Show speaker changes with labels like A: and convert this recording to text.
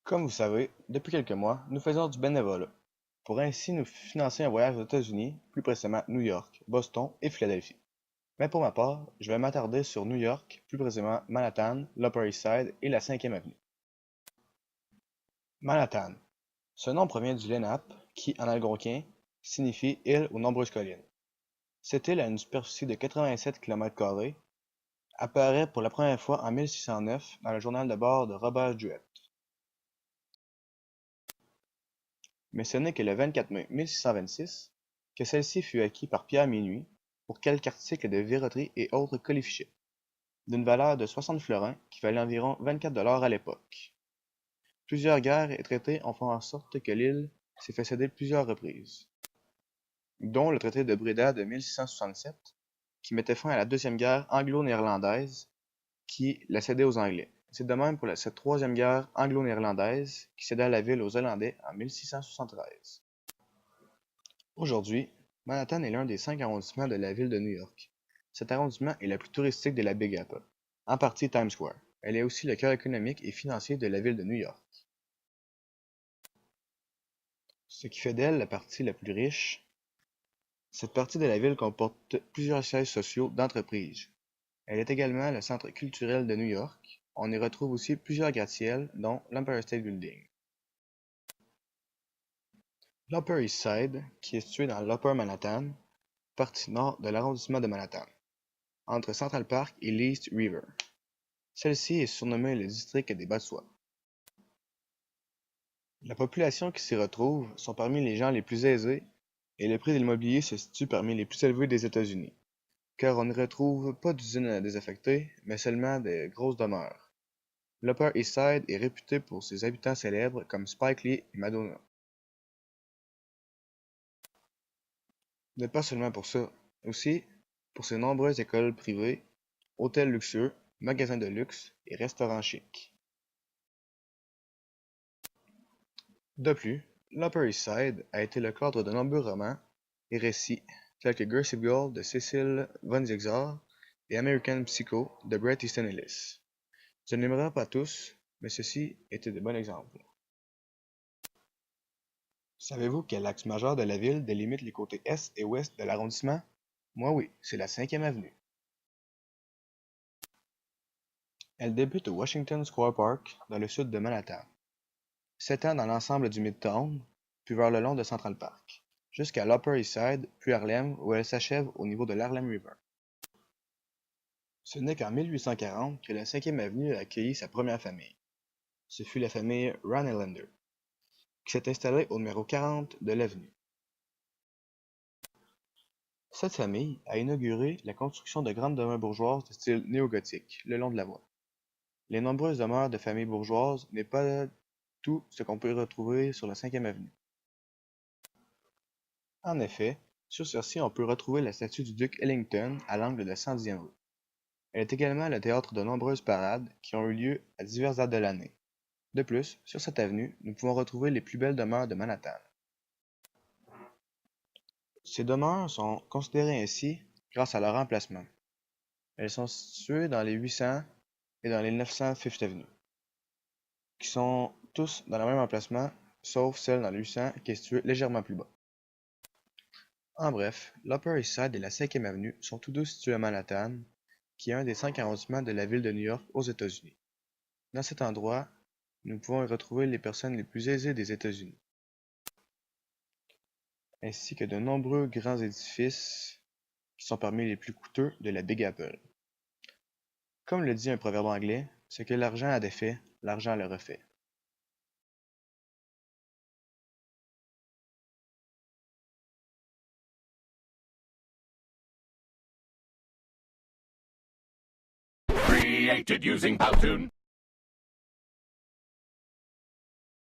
A: Comme vous savez, depuis quelques mois, nous faisons du bénévolat, pour ainsi nous financer un voyage aux États-Unis, plus précisément New York, Boston et Philadelphie. Mais pour ma part, je vais m'attarder sur New York, plus précisément Manhattan, l'Upper East Side et la 5e avenue. Manhattan. Ce nom provient du Lenape, qui, en algonquin, signifie île aux nombreuses collines. Cette île a une superficie de 87 km², apparaît pour la première fois en 1609 dans le journal de bord de Robert Juet. Mais ce n'est que le 24 mai 1626 que celle-ci fut acquise par Pierre Minuit pour quelques articles de verroterie et autres colifichets, d'une valeur de 60 florins qui valait environ 24 $ à l'époque. Plusieurs guerres et traités ont fait en sorte que l'île s'est fait céder plusieurs reprises, dont le traité de Breda de 1667 qui mettait fin à la deuxième guerre anglo-néerlandaise qui la cédait aux Anglais. C'est de même pour cette troisième guerre anglo-néerlandaise qui céda la ville aux Hollandais en 1673. Aujourd'hui, Manhattan est l'un des 5 arrondissements de la ville de New York. Cet arrondissement est le plus touristique de la Big Apple, en partie Times Square. Elle est aussi le cœur économique et financier de la ville de New York, ce qui fait d'elle la partie la plus riche. Cette partie de la ville comporte plusieurs sièges sociaux d'entreprises. Elle est également le centre culturel de New York. On y retrouve aussi plusieurs gratte-ciels, dont l'Empire State Building. L'Upper East Side, qui est situé dans l'Upper Manhattan, partie nord de l'arrondissement de Manhattan, entre Central Park et l'East River. Celle-ci est surnommée le district des bas de soie. La population qui s'y retrouve sont parmi les gens les plus aisés et le prix de l'immobilier se situe parmi les plus élevés des États-Unis, car on ne retrouve pas d'usines désaffectées, mais seulement de grosses demeures. L'Upper East Side est réputé pour ses habitants célèbres comme Spike Lee et Madonna. Mais pas seulement pour ça, aussi pour ses nombreuses écoles privées, hôtels luxueux, magasins de luxe et restaurants chics. De plus, l'Upper East Side a été le cadre de nombreux romans et récits tels que Gossip Girl de Cecil von Zixar et American Psycho de Bret Easton Ellis. Je ne les nommerai pas tous, mais ceux-ci étaient de bons exemples. Savez-vous quel axe majeur de la ville délimite les côtés est et ouest de l'arrondissement? Moi oui, c'est la 5e avenue. Elle débute au Washington Square Park, dans le sud de Manhattan, s'étend dans l'ensemble du Midtown, puis vers le long de Central Park, jusqu'à l'Upper East Side, puis Harlem, où elle s'achève au niveau de l'Harlem River. Ce n'est qu'en 1840 que la 5e avenue a accueilli sa première famille. Ce fut la famille Rhinelander, qui s'est installée au numéro 40 de l'avenue. Cette famille a inauguré la construction de grandes demeures bourgeoises de style néo-gothique le long de la voie. Les nombreuses demeures de familles bourgeoises n'est pas tout ce qu'on peut retrouver sur la 5e avenue. En effet, sur celle-ci on peut retrouver la statue du duc Ellington à l'angle de 110e rue. Elle est également le théâtre de nombreuses parades qui ont eu lieu à diverses dates de l'année. De plus, sur cette avenue, nous pouvons retrouver les plus belles demeures de Manhattan. Ces demeures sont considérées ainsi grâce à leur emplacement. Elles sont situées dans les 800 et dans les 900 Fifth Avenue, qui sont tous dans le même emplacement, sauf celle dans le 800 qui est située légèrement plus bas. En bref, l'Upper East Side et la 5e avenue sont tous deux situés à Manhattan, qui est un des 5 arrondissements de la ville de New York aux États-Unis. Dans cet endroit, nous pouvons y retrouver les personnes les plus aisées des États-Unis, ainsi que de nombreux grands édifices qui sont parmi les plus coûteux de la Big Apple. Comme le dit un proverbe anglais, ce que l'argent a défait, l'argent le refait.
B: Created using Powtoon.